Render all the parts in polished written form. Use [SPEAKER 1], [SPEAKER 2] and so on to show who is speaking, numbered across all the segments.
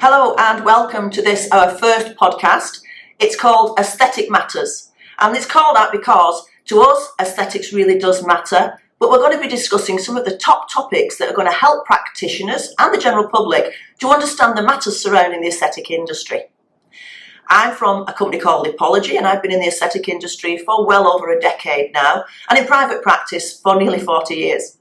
[SPEAKER 1] Hello and welcome to this, our first podcast. It's called Aesthetic Matters, and it's called that because to us aesthetics really does matter, but we're going to be discussing some of the top topics that are going to help practitioners and the general public to understand the matters surrounding the aesthetic industry. I'm from a company called Apology, and I've been in the aesthetic industry for well over a decade now, and in private practice for nearly 40 years.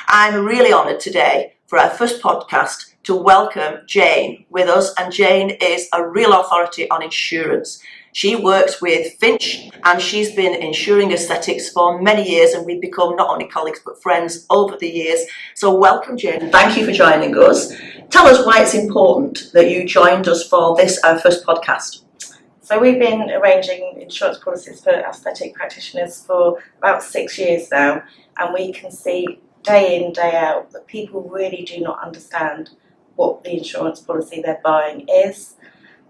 [SPEAKER 1] I'm really honoured today for our first podcast to welcome Jane with us, and Jane is a real authority on insurance. She works with Finch and she's been insuring aesthetics for many years, and we've become not only colleagues but friends over the years. So welcome, Jane. Thank you for joining us. Tell us why it's important that you joined us for this, our first podcast.
[SPEAKER 2] So we've been arranging insurance policies for aesthetic practitioners for about 6 years now, and we can see day in, day out that people really do not understand what the insurance policy they're buying is.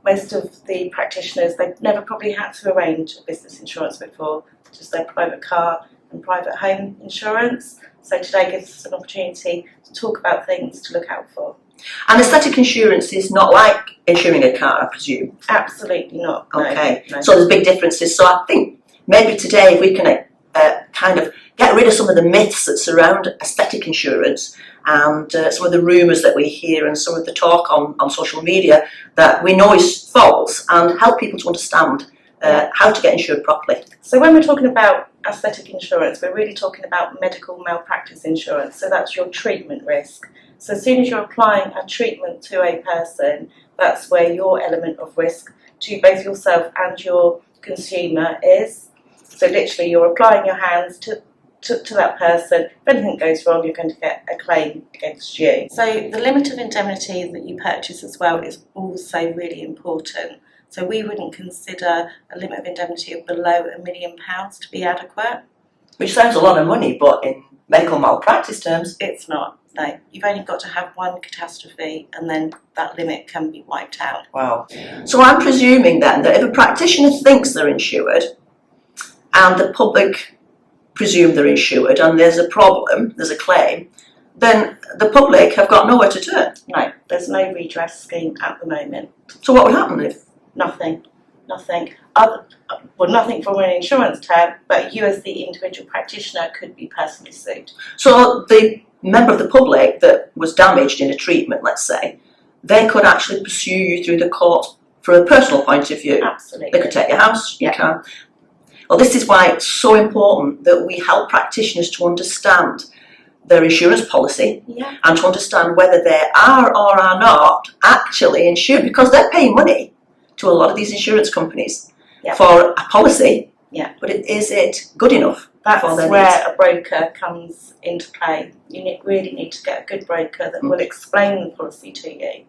[SPEAKER 2] Most of the practitioners, they've never probably had to arrange a business insurance before, just their private car and private home insurance. So today gives us an opportunity to talk about things to look out for.
[SPEAKER 1] And aesthetic insurance is not like insuring a car, I presume?
[SPEAKER 2] Absolutely not.
[SPEAKER 1] Okay,
[SPEAKER 2] no.
[SPEAKER 1] So there's big differences. So I think maybe today if we can kind of get rid of some of the myths that surround aesthetic insurance and some of the rumours that we hear and some of the talk on social media that we know is false, and help people to understand how to get insured properly.
[SPEAKER 2] So when we're talking about aesthetic insurance, we're really talking about medical malpractice insurance. So that's your treatment risk. So as soon as you're applying a treatment to a person, that's where your element of risk to both yourself and your consumer is. So literally you're applying your hands to that person. If anything goes wrong, you're going to get a claim against you. So the limit of indemnity that you purchase as well is also really important. So we wouldn't consider a limit of indemnity of below £1 million to be adequate.
[SPEAKER 1] Which sounds a lot of money, but in medical malpractice terms,
[SPEAKER 2] it's not. No, you've only got to have one catastrophe and then that limit can be wiped out.
[SPEAKER 1] Wow. So I'm presuming then that if a practitioner thinks they're insured and the public presume they're insured and there's a problem, there's a claim, then the public have got nowhere to turn.
[SPEAKER 2] No, there's no redress scheme at the moment.
[SPEAKER 1] So what would happen if?
[SPEAKER 2] Nothing. Nothing from an insurance term, but you as the individual practitioner could be personally sued.
[SPEAKER 1] So the member of the public that was damaged in a treatment, let's say, they could actually pursue you through the court from a personal point of view.
[SPEAKER 2] Absolutely.
[SPEAKER 1] They could take your house, you can. Well, this is why it's so important that we help practitioners to understand their insurance policy and to understand whether they are or are not actually insured, because they're paying money to a lot of these insurance companies for a policy, but is it good enough?
[SPEAKER 2] That's where a broker comes into play. You really need to get a good broker that will explain the policy to you.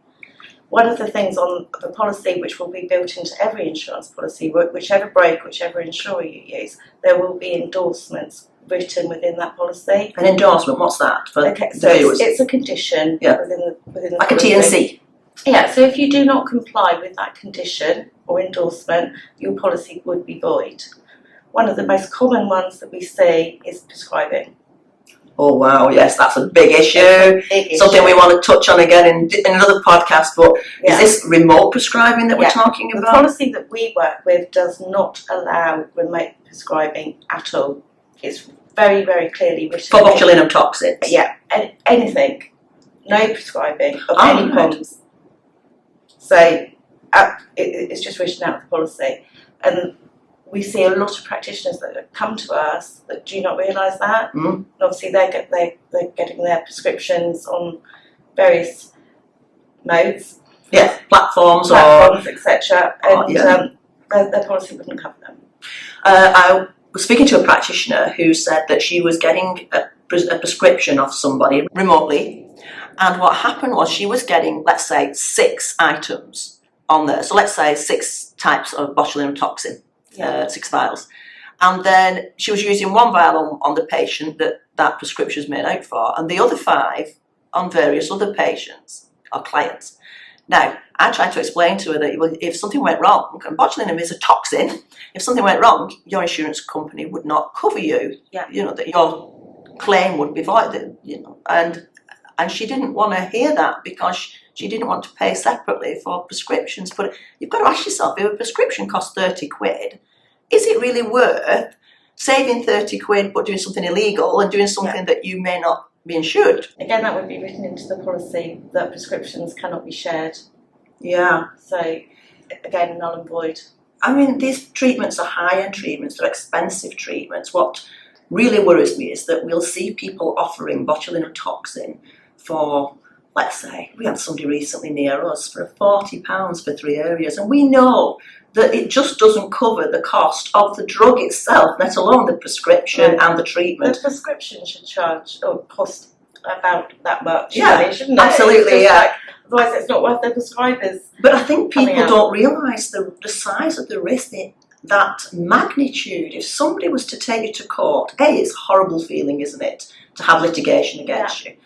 [SPEAKER 2] One of the things on the policy which will be built into every insurance policy, whichever broker, whichever insurer you use, there will be endorsements written within that policy.
[SPEAKER 1] An endorsement, what's that?
[SPEAKER 2] So it's a condition within the
[SPEAKER 1] like
[SPEAKER 2] policy.
[SPEAKER 1] A T&C.
[SPEAKER 2] Yeah, so if you do not comply with that condition or endorsement, your policy would be void. One of the most common ones that we see is prescribing.
[SPEAKER 1] Oh wow, yes, that's a big issue. Something we want to touch on again in another podcast, but is this remote prescribing that we're talking about?
[SPEAKER 2] The policy that we work with does not allow remote prescribing at all. It's very, very clearly written.
[SPEAKER 1] For botulinum toxins?
[SPEAKER 2] Yeah, anything. No prescribing of any forms. So it's just written out of the policy. And we see a lot of practitioners that come to us that do not realise that. And obviously they're getting their prescriptions on various modes.
[SPEAKER 1] Yeah, platforms
[SPEAKER 2] etc. And their policy wouldn't cover them.
[SPEAKER 1] I was speaking to a practitioner who said that she was getting a prescription off somebody remotely, and what happened was she was getting, let's say, 6 items on there. So let's say 6 types of botulinum toxin. 6 vials, and then she was using 1 vial on the patient that prescription was made out for, and the other 5 on various other patients or clients. Now, I tried to explain to her that if something went wrong, and botulinum is a toxin, if something went wrong, your insurance company would not cover you. You know, that your claim would be voided. You know, and she didn't want to hear that because she didn't want to pay separately for prescriptions. But you've got to ask yourself, if a prescription costs 30 quid, is it really worth saving 30 quid but doing something illegal and doing something that you may not be insured?
[SPEAKER 2] Again, that would be written into the policy that prescriptions cannot be shared.
[SPEAKER 1] Yeah.
[SPEAKER 2] So, again, null and void.
[SPEAKER 1] I mean, these treatments are high-end treatments, they're expensive treatments. What really worries me is that we'll see people offering botulinum toxin for, let's say, we had somebody recently near us for £40 for 3 areas, and we know that it just doesn't cover the cost of the drug itself, let alone the prescription and the treatment.
[SPEAKER 2] The prescription should charge or cost about that much,
[SPEAKER 1] shouldn't
[SPEAKER 2] it?
[SPEAKER 1] Absolutely, yeah.
[SPEAKER 2] Otherwise, it's not worth the prescribers.
[SPEAKER 1] But I think people don't realise the size of the risk, that magnitude. If somebody was to take you to court, it's a horrible feeling, isn't it, to have litigation against you.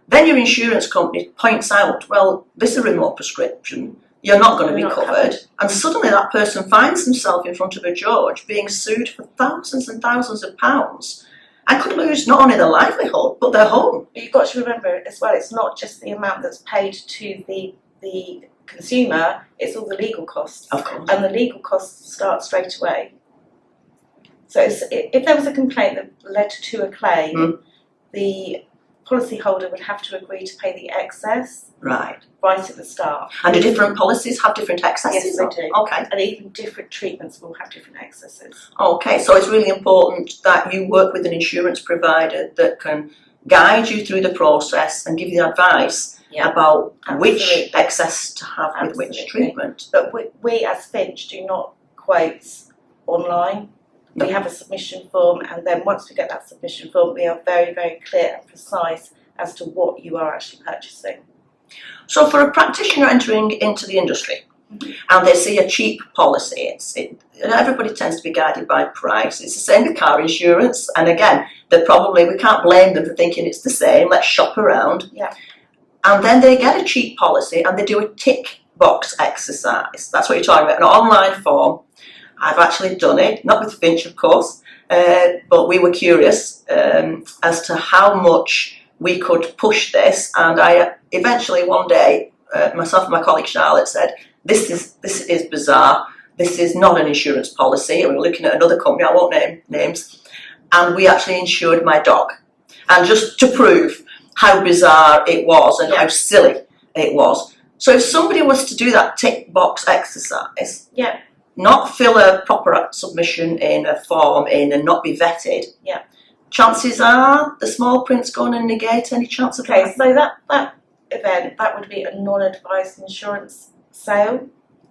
[SPEAKER 1] Then your insurance company points out, well, this is a remote prescription, you're not going to be covered. And suddenly that person finds himself in front of a judge being sued for thousands and thousands of pounds and could lose not only their livelihood, but their home.
[SPEAKER 2] But you've got to remember as well, it's not just the amount that's paid to the consumer, it's all the legal costs.
[SPEAKER 1] Of course.
[SPEAKER 2] And the legal costs start straight away. So if there was a complaint that led to a claim, the policyholder would have to agree to pay the excess right at the start.
[SPEAKER 1] And do different policies have different excesses?
[SPEAKER 2] Yes, they do.
[SPEAKER 1] Okay.
[SPEAKER 2] And even different treatments will have different excesses.
[SPEAKER 1] Okay, so it's really important that you work with an insurance provider that can guide you through the process and give you advice about which excess to have with which treatment.
[SPEAKER 2] But we as Finch do not quote online. We have a submission form, and then once we get that submission form, we are very, very clear and precise as to what you are actually purchasing.
[SPEAKER 1] So for a practitioner entering into the industry, and they see a cheap policy, everybody tends to be guided by price. It's the same with car insurance, and again, we can't blame them for thinking it's the same, let's shop around.
[SPEAKER 2] Yeah.
[SPEAKER 1] And then they get a cheap policy and they do a tick box exercise. That's what you're talking about, an online form. I've actually done it, not with Finch, of course, but we were curious as to how much we could push this. And I eventually one day, myself and my colleague Charlotte said, this is bizarre. This is not an insurance policy. And we were looking at another company, I won't name names, and we actually insured my dog. And just to prove how bizarre it was and how silly it was. So if somebody was to do that tick box exercise, not fill a proper submission in, a form in, and not be vetted, chances are the small print's going to negate any chance of that.
[SPEAKER 2] So that event, that would be a non-advised insurance sale,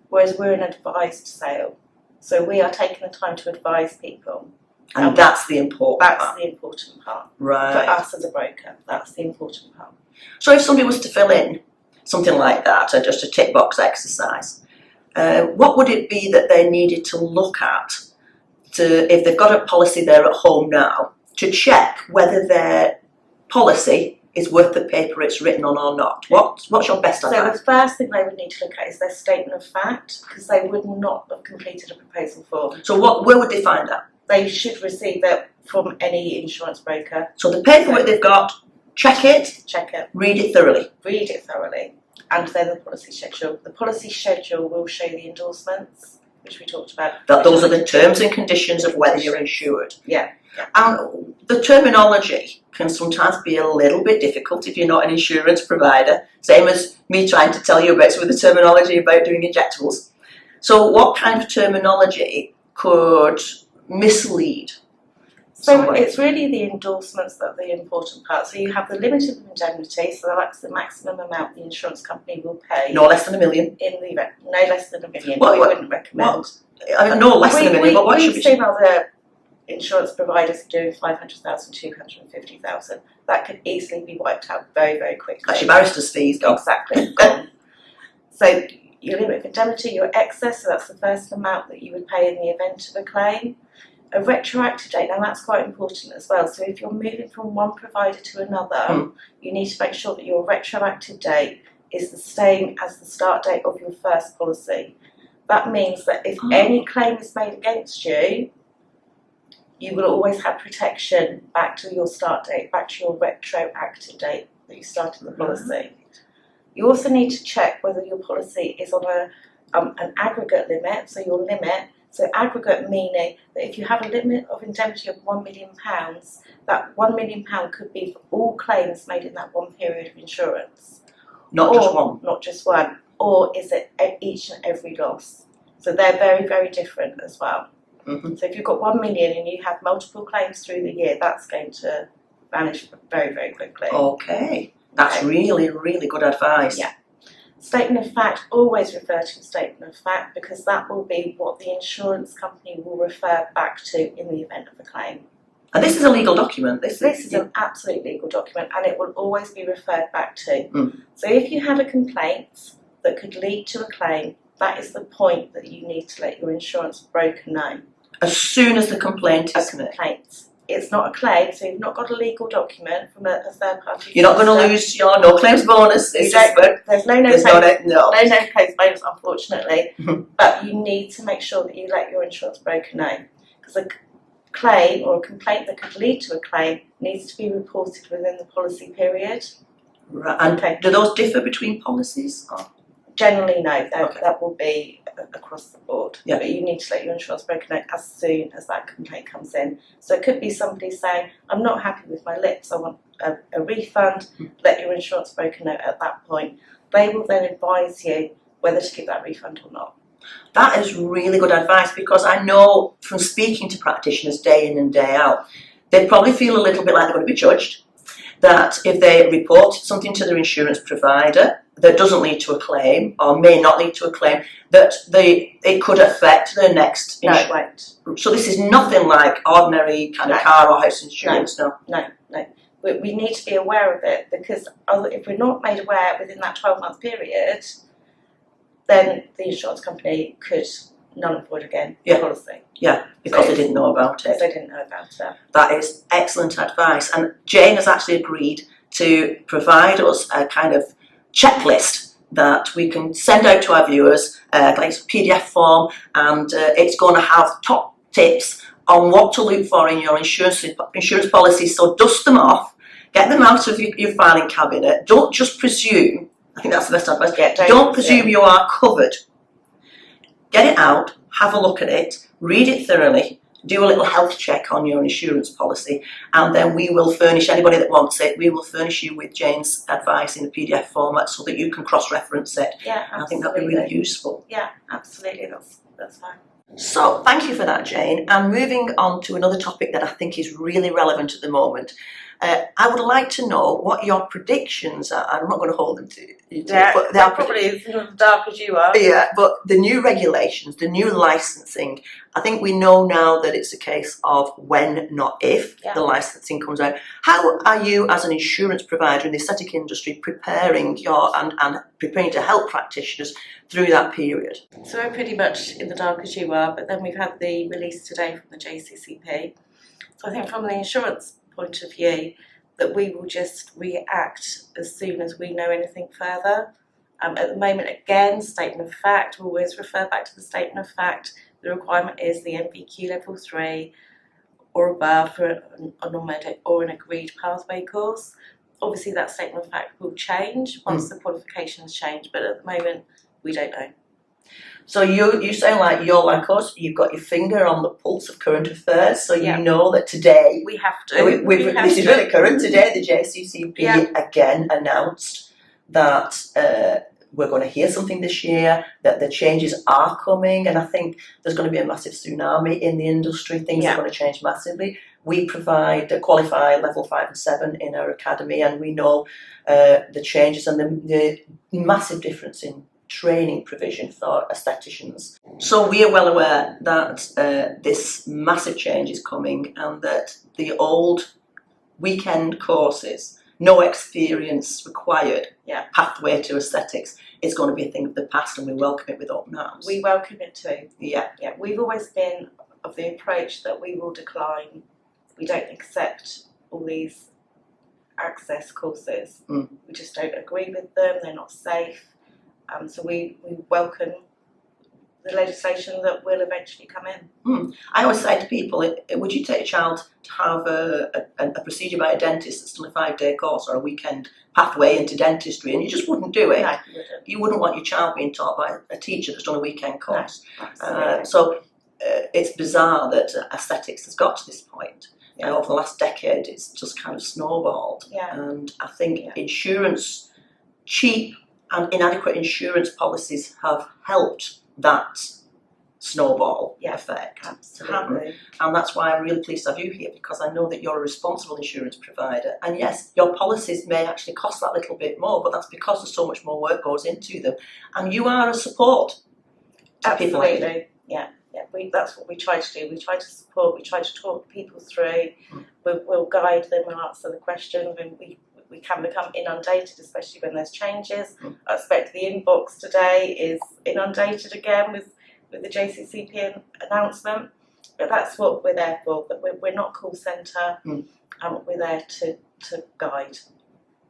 [SPEAKER 2] whereas we're an advised sale. So we are taking the time to advise people.
[SPEAKER 1] And that's the important part.
[SPEAKER 2] That's the important part.
[SPEAKER 1] Right.
[SPEAKER 2] For us as a broker, that's the important part.
[SPEAKER 1] So if somebody was to fill in something like that, or just a tick box exercise, what would it be that they needed to look at if they've got a policy there at home now, to check whether their policy is worth the paper it's written on or not? What's your best advice?
[SPEAKER 2] So the first thing they would need to look at is their statement of fact, because they would not have completed a proposal form.
[SPEAKER 1] So where would they find that?
[SPEAKER 2] They should receive that from any insurance broker.
[SPEAKER 1] So the paperwork they've got, check it, read it thoroughly.
[SPEAKER 2] And then the policy schedule. The policy schedule will show the endorsements, which we talked about.
[SPEAKER 1] Those are the terms and conditions of whether you're insured.
[SPEAKER 2] Yeah.
[SPEAKER 1] And the terminology can sometimes be a little bit difficult if you're not an insurance provider. Same as me trying to tell you about some of the terminology about doing injectables. So what kind of terminology could mislead somebody?
[SPEAKER 2] So it's really the endorsements that are the important part. So you have the limit of indemnity, so that's the maximum amount the insurance company will pay.
[SPEAKER 1] No less than $1 million.
[SPEAKER 2] In the event, no less than $1 million. We wouldn't recommend.
[SPEAKER 1] No less than $1 million, but what should we do?
[SPEAKER 2] We've seen other insurance providers doing 500,000, 250,000. That could easily be wiped out very, very quickly.
[SPEAKER 1] That's your barrister's fees, go.
[SPEAKER 2] Exactly. So your limit of indemnity, your excess, so that's the first amount that you would pay in the event of a claim. A retroactive date, now that's quite important as well. So if you're moving from one provider to another, you need to make sure that your retroactive date is the same as the start date of your first policy. That means that if any claim is made against you, you will always have protection back to your start date, back to your retroactive date that you started the policy. You also need to check whether your policy is on an aggregate limit, so your limit. So aggregate meaning that if you have a limit of indemnity of £1 million, that £1 million could be for all claims made in that one period of insurance.
[SPEAKER 1] Not just one.
[SPEAKER 2] Not just one. Or is it each and every loss? So they're very, very different as well.
[SPEAKER 1] Mm-hmm.
[SPEAKER 2] So if you've got 1 million and you have multiple claims through the year, that's going to vanish very, very quickly.
[SPEAKER 1] Okay. That's really, really good advice.
[SPEAKER 2] Yeah. Statement of fact, always refer to a statement of fact because that will be what the insurance company will refer back to in the event of a claim.
[SPEAKER 1] And this is a legal document. This
[SPEAKER 2] is an absolute legal document and it will always be referred back to.
[SPEAKER 1] Mm.
[SPEAKER 2] So if you had a complaint that could lead to a claim, that is the point that you need to let your insurance broker know.
[SPEAKER 1] As soon as the complaint is made.
[SPEAKER 2] It's not a claim, so you've not got a legal document from a third party.
[SPEAKER 1] You're not going to lose your no claims bonus.
[SPEAKER 2] There's no claims bonus, unfortunately. But you need to make sure that you let your insurance broker know. Because a claim or a complaint that could lead to a claim needs to be reported within the policy period.
[SPEAKER 1] Right. And do those differ between policies? Or?
[SPEAKER 2] Generally, no. That will be across the board.
[SPEAKER 1] Yeah.
[SPEAKER 2] But you need to let your insurance broker know as soon as that complaint comes in. So it could be somebody saying, I'm not happy with my lips, I want a refund. Let your insurance broker know at that point. They will then advise you whether to give that refund or not.
[SPEAKER 1] That is really good advice because I know from speaking to practitioners day in and day out, they probably feel a little bit like they're going to be judged. That if they report something to their insurance provider that doesn't lead to a claim or may not lead to a claim, that it could affect their next insurance.
[SPEAKER 2] No,
[SPEAKER 1] So this is nothing like ordinary kind of car or house insurance, no?
[SPEAKER 2] No. We need to be aware of it because if we're not made aware within that 12-month period, then the insurance company could null and void again the policy.
[SPEAKER 1] Yeah, because they didn't know about it.
[SPEAKER 2] Because they didn't know about it.
[SPEAKER 1] That is excellent advice. And Jane has actually agreed to provide us a kind of checklist that we can send out to our viewers, like a PDF form, and it's going to have top tips on what to look for in your insurance policy. So dust them off, get them out of your filing cabinet. Don't just presume. I think that's the best advice. Don't presume you are covered. Get it out, have a look at it, read it thoroughly, do a little health check on your insurance policy, and then we will furnish anybody that wants it. We will furnish you with Jane's advice in a PDF format so that you can cross-reference it.
[SPEAKER 2] Yeah, absolutely.
[SPEAKER 1] I think that'd be really useful.
[SPEAKER 2] Yeah, absolutely. That's fine.
[SPEAKER 1] So thank you for that, Jane. And moving on to another topic that I think is really relevant at the moment. I would like to know what your predictions are. I'm not going to hold them to you,
[SPEAKER 2] but they're probably as dark as you are.
[SPEAKER 1] Yeah, but the new regulations, the new licensing, I think we know now that it's a case of when, not if, the licensing comes out. How are you, as an insurance provider in the aesthetic industry, preparing and preparing to help practitioners through that period?
[SPEAKER 2] So we're pretty much in the dark as you are, but then we've had the release today from the JCCP. So I think from the insurance point of view, that we will just react as soon as we know anything further. At the moment, again, statement of fact, we'll always refer back to the statement of fact. The requirement is the NVQ level 3 or above for a non-medic or an agreed pathway course. Obviously, that statement of fact will change once the qualifications change, but at the moment, we don't know.
[SPEAKER 1] So you sound like you're like us. You've got your finger on the pulse of current affairs, so you know that today
[SPEAKER 2] we have to.
[SPEAKER 1] This is really current. Today, the JCCP again announced that we're going to hear something this year, that the changes are coming, and I think there's going to be a massive tsunami in the industry. Things are going to change massively. We qualify level 5 and 7 in our academy, and we know the changes and the massive difference in training provision for aestheticians. So we are well aware that this massive change is coming and that the old weekend courses, no experience required, pathway to aesthetics, is going to be a thing of the past, and we welcome it with open arms.
[SPEAKER 2] We welcome it too.
[SPEAKER 1] Yeah.
[SPEAKER 2] We've always been of the approach that we will decline. We don't accept all these access courses. We just don't agree with them. They're not safe. So we welcome the legislation that will eventually come in.
[SPEAKER 1] I always say to people, would you take a child to have a procedure by a dentist that's done a 5-day course or a weekend pathway into dentistry, and you just wouldn't do it?
[SPEAKER 2] No, you wouldn't.
[SPEAKER 1] You wouldn't want your child being taught by a teacher that's done a weekend course.
[SPEAKER 2] No, absolutely.
[SPEAKER 1] So it's bizarre that aesthetics has got to this point. Over the last decade, it's just kind of snowballed.
[SPEAKER 2] Yeah.
[SPEAKER 1] And I think cheap and inadequate insurance policies have helped that snowball effect.
[SPEAKER 2] Absolutely.
[SPEAKER 1] And that's why I'm really pleased to have you here, because I know that you're a responsible insurance provider. And yes, your policies may actually cost that little bit more, but that's because there's so much more work goes into them. And you are a support to people like you.
[SPEAKER 2] Yeah. That's what we try to do. We try to support, we try to talk people through, we'll guide them, we'll answer the questions, and we can become inundated, especially when there's changes. I expect the inbox today is inundated again with the JCCP announcement, but that's what we're there for. That we're not call centre, we're there to guide.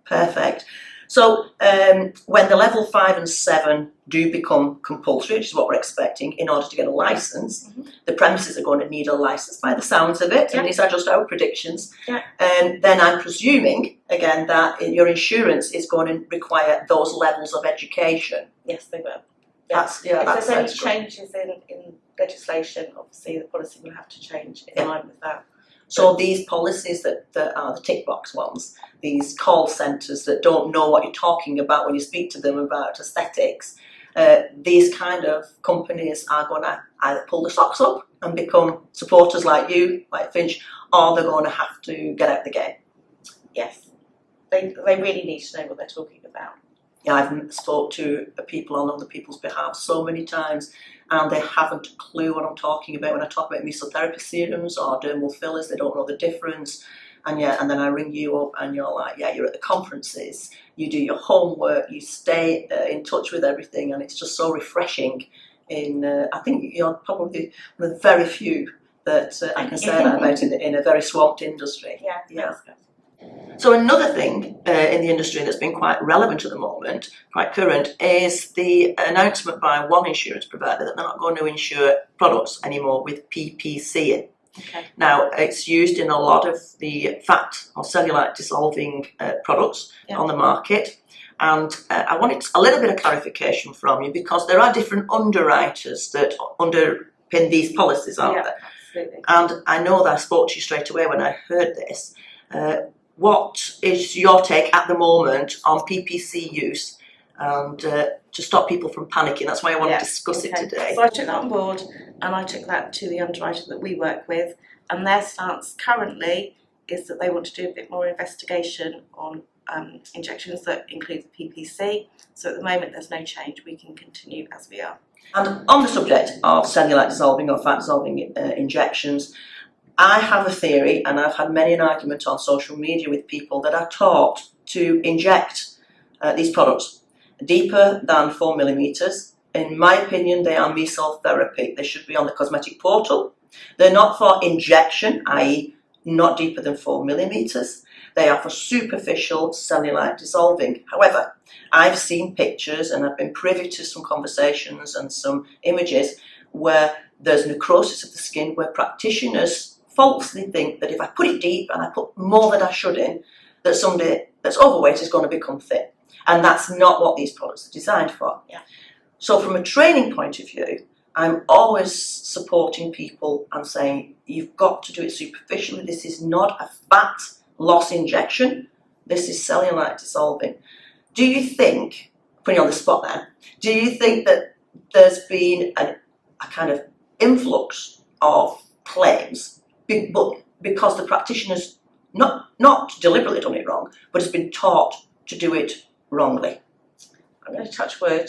[SPEAKER 1] Perfect. So when the level 5 and 7 do become compulsory, which is what we're expecting, in order to get a licence, the premises are going to need a licence by the sounds of it, and these are just our predictions. Then I'm presuming, again, that your insurance is going to require those levels of education.
[SPEAKER 2] Yes, they will.
[SPEAKER 1] If
[SPEAKER 2] there's any changes in legislation, obviously the policy will have to change in line with that.
[SPEAKER 1] So these policies that are the tick box ones, these call centres that don't know what you're talking about when you speak to them about aesthetics, these kind of companies are going to either pull the socks up and become supporters like you, like Finch, or they're going to have to get out the game.
[SPEAKER 2] Yes, they really need to know what they're talking about.
[SPEAKER 1] Yeah, I've spoke to people on other people's behalf so many times, and they haven't a clue what I'm talking about when I talk about mesotherapy serums or dermal fillers. They don't know the difference. And then I ring you up and you're like, you're at the conferences, you do your homework, you stay in touch with everything, and it's just so refreshing. I think you're probably one of the very few that I can say that about in a very swamped industry.
[SPEAKER 2] Yeah.
[SPEAKER 1] So another thing in the industry that's been quite relevant at the moment, quite current, is the announcement by one insurance provider that they're not going to insure products anymore with PPC in.
[SPEAKER 2] Okay.
[SPEAKER 1] Now, it's used in a lot of the fat or cellulite dissolving products on the market, and I wanted a little bit of clarification from you, because there are different underwriters that underpin these policies, aren't there?
[SPEAKER 2] Absolutely.
[SPEAKER 1] And I know that I spoke to you straight away when I heard this. What is your take at the moment on PPC use, and to stop people from panicking? That's why I want to discuss it today.
[SPEAKER 2] So I took that on board, and I took that to the underwriter that we work with, and their stance currently is that they want to do a bit more investigation on injections that include the PPC. So at the moment there's no change, we can continue as we are.
[SPEAKER 1] And on the subject of cellulite dissolving or fat dissolving injections, I have a theory, and I've had many an argument on social media with people that are taught to inject these products deeper than 4 millimetres. In my opinion, they are mesotherapy. They should be on the cosmetic portal. They're not for injection, i.e. not deeper than 4 millimetres. They are for superficial cellulite dissolving. However, I've seen pictures, and I've been privy to some conversations and some images where there's necrosis of the skin, where practitioners falsely think that if I put it deep and I put more than I should in, that somebody that's overweight is going to become thin. And that's not what these products are designed for.
[SPEAKER 2] Yeah.
[SPEAKER 1] So from a training point of view, I'm always supporting people and saying, you've got to do it superficially. This is not a fat loss injection. This is cellulite dissolving. Do you think, putting you on the spot now, do you think that there's been a kind of influx of claims, but because the practitioners not deliberately done it wrong, but has been taught to do it wrongly?
[SPEAKER 2] I'm going to touch wood.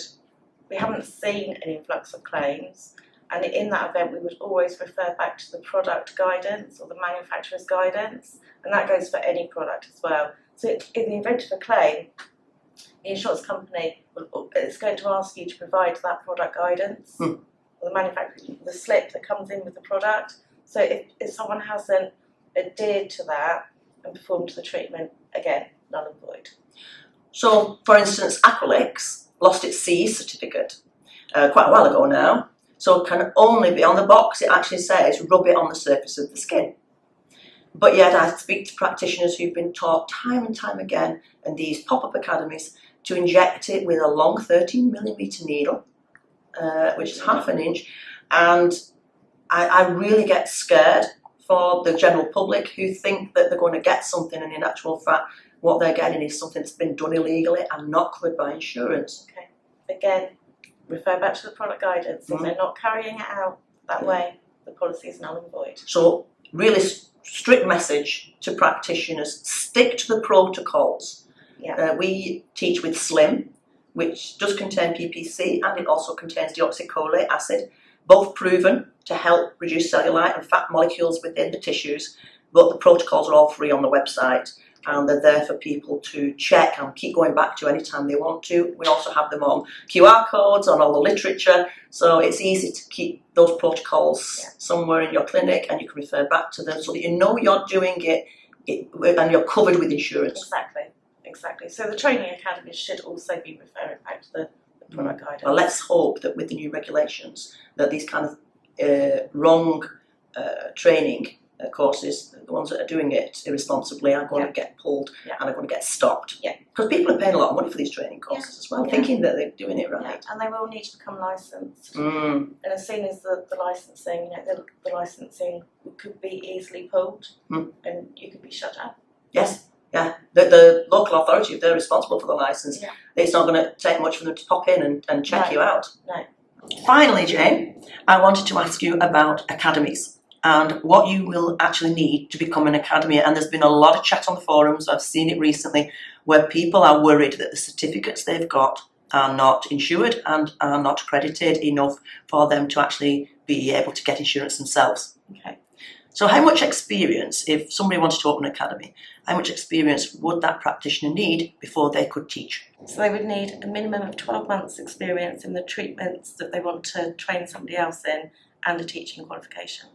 [SPEAKER 2] We haven't seen an influx of claims, and in that event we would always refer back to the product guidance or the manufacturer's guidance, and that goes for any product as well. So in the event of a claim, the insurance company is going to ask you to provide that product guidance, or the manufacturer, the slip that comes in with the product. So if someone hasn't adhered to that and performed the treatment, again, null and void.
[SPEAKER 1] So, for instance, Aqualix lost its CE certificate quite a while ago now, So it can only be on the box. It actually says rub it on the surface of the skin. But yet I speak to practitioners who've been taught time and time again in these pop-up academies to inject it with a long 13mm needle, which is half an inch, and I really get scared for the general public who think that they're going to get something, and in actual fact what they're getting is something that's been done illegally and not covered by insurance.
[SPEAKER 2] Okay. Again, refer back to the product guidance. If they're not carrying it out that way, the policy is null and void.
[SPEAKER 1] So really strict message to practitioners: stick to the protocols. We teach with SLIM, which does contain PPC, and it also contains deoxycholate acid, both proven to help reduce cellulite and fat molecules within the tissues. But the protocols are all free on the website, and they're there for people to check and keep going back to anytime they want to. We also have them on QR codes, on all the literature, so it's easy to keep those protocols somewhere in your clinic, and you can refer back to them so that you know you're doing it and you're covered with insurance.
[SPEAKER 2] Exactly. So the training academy should also be referring back to the product guidance.
[SPEAKER 1] Well, let's hope that with the new regulations that these kind of wrong training courses, the ones that are doing it irresponsibly, are going to get pulled and are going to get stopped. Because people are paying a lot of money for these training courses as well, thinking that they're doing it right.
[SPEAKER 2] And they will need to become licensed. And as soon as the licensing, the licensing could be easily pulled, and you could be shut down.
[SPEAKER 1] Yes. Yeah, the local authority, if they're responsible for the licence, it's not going to take much for them to pop in and check you out.
[SPEAKER 2] No.
[SPEAKER 1] Finally, Jane, I wanted to ask you about academies and what you will actually need to become an academy. And there's been a lot of chat on the forums, I've seen it recently, where people are worried that the certificates they've got are not insured and are not accredited enough for them to actually be able to get insurance themselves.
[SPEAKER 2] Okay.
[SPEAKER 1] So how much experience, if somebody wanted to open an academy, how much experience would that practitioner need before they could teach?
[SPEAKER 2] So they would need a minimum of 12 months experience in the treatments that they want to train somebody else in, and a teaching qualification.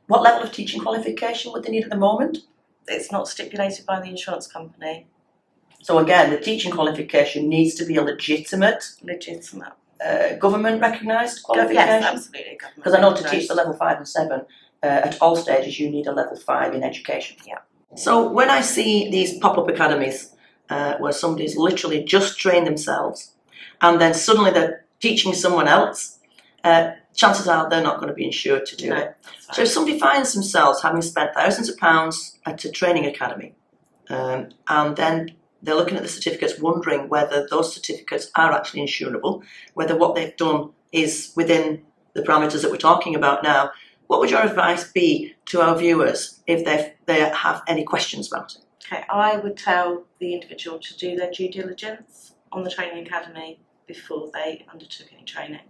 [SPEAKER 1] What level of teaching qualification would they need at the moment?
[SPEAKER 2] It's not stipulated by the insurance company.
[SPEAKER 1] So again, the teaching qualification needs to be a legitimate government recognised qualification?
[SPEAKER 2] Yes, absolutely.
[SPEAKER 1] Because I know to teach the level 5 and 7, at all stages you need a level 5 in education.
[SPEAKER 2] Yeah.
[SPEAKER 1] So when I see these pop-up academies where somebody's literally just trained themselves and then suddenly they're teaching someone else, chances are they're not going to be insured to do it. So if somebody finds themselves having spent thousands of pounds at a training academy, and then they're looking at the certificates wondering whether those certificates are actually insurable, whether what they've done is within the parameters that we're talking about now, what would your advice be to our viewers if they have any questions about it?
[SPEAKER 2] Okay, I would tell the individual to do their due diligence on the training academy before they undertook any training.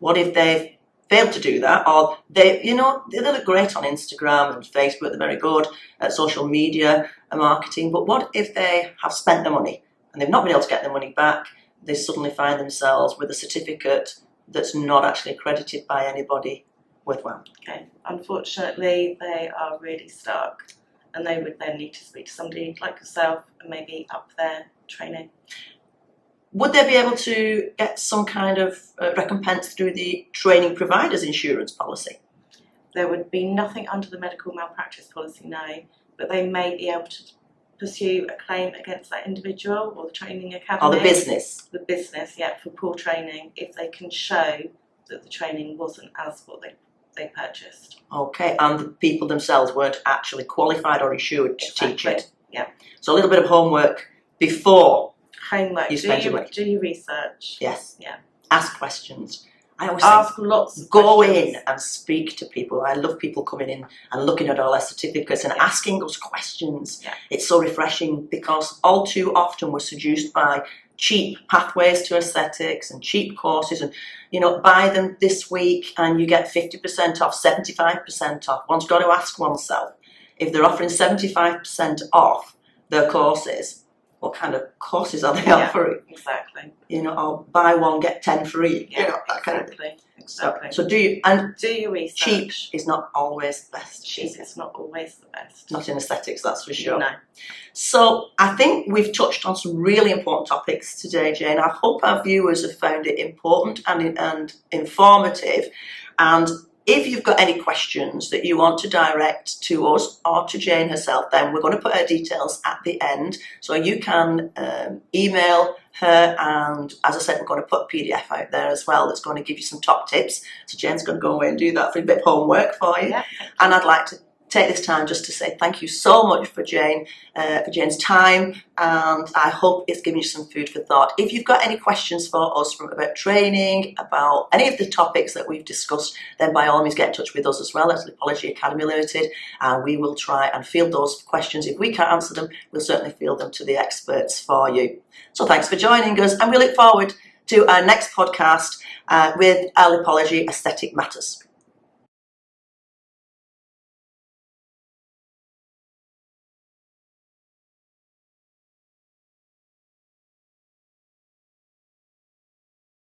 [SPEAKER 1] What if they've failed to do that, or they look great on Instagram and Facebook, they're very good at social media and marketing, but what if they have spent the money and they've not been able to get their money back, they suddenly find themselves with a certificate that's not actually accredited by anybody worthwhile?
[SPEAKER 2] Okay, unfortunately they are really stuck, and they would then need to speak to somebody like yourself and maybe up their training.
[SPEAKER 1] Would they be able to get some kind of recompense through the training provider's insurance policy?
[SPEAKER 2] There would be nothing under the medical malpractice policy, no, but they may be able to pursue a claim against that individual or the training academy.
[SPEAKER 1] Or the business?
[SPEAKER 2] The business, yeah, for poor training, if they can show that the training wasn't as what they purchased.
[SPEAKER 1] Okay, and the people themselves weren't actually qualified or insured to teach it?
[SPEAKER 2] Yeah.
[SPEAKER 1] So a little bit of homework before
[SPEAKER 2] homework.
[SPEAKER 1] You spend your money.
[SPEAKER 2] Do your research.
[SPEAKER 1] Yes.
[SPEAKER 2] Yeah.
[SPEAKER 1] Ask questions. I always
[SPEAKER 2] ask
[SPEAKER 1] say,
[SPEAKER 2] lots of
[SPEAKER 1] go
[SPEAKER 2] questions.
[SPEAKER 1] in and speak to people. I love people coming in and looking at all their certificates and asking those questions.
[SPEAKER 2] Yeah.
[SPEAKER 1] It's so refreshing, because all too often we're seduced by cheap pathways to aesthetics and cheap courses, and buy them this week and you get 50% off, 75% off. One's got to ask oneself, if they're offering 75% off their courses, what kind of courses are they offering?
[SPEAKER 2] Exactly.
[SPEAKER 1] Or buy one get 10 free.
[SPEAKER 2] Yeah,
[SPEAKER 1] that kind of thing.
[SPEAKER 2] Exactly.
[SPEAKER 1] So do
[SPEAKER 2] your research.
[SPEAKER 1] Cheap is not always the best.
[SPEAKER 2] Cheap is not always the best.
[SPEAKER 1] Not in aesthetics, that's for sure.
[SPEAKER 2] No.
[SPEAKER 1] So I think we've touched on some really important topics today, Jane. I hope our viewers have found it important and informative. And if you've got any questions that you want to direct to us or to Jane herself, then we're going to put her details at the end. So you can email her, and as I said, we're going to put a PDF out there as well that's going to give you some top tips. So Jane's going to go away and do that for a bit of homework for you.
[SPEAKER 2] Yeah.
[SPEAKER 1] And I'd like to take this time just to say thank you so much for Jane's time, and I hope it's given you some food for thought. If you've got any questions for us about training, about any of the topics that we've discussed, then by all means get in touch with us as well as Lipology Academy Limited, and we will try and field those questions. If we can't answer them, we'll certainly field them to the experts for you. So thanks for joining us, and we look forward to our next podcast with our Lipology Aesthetic Matters.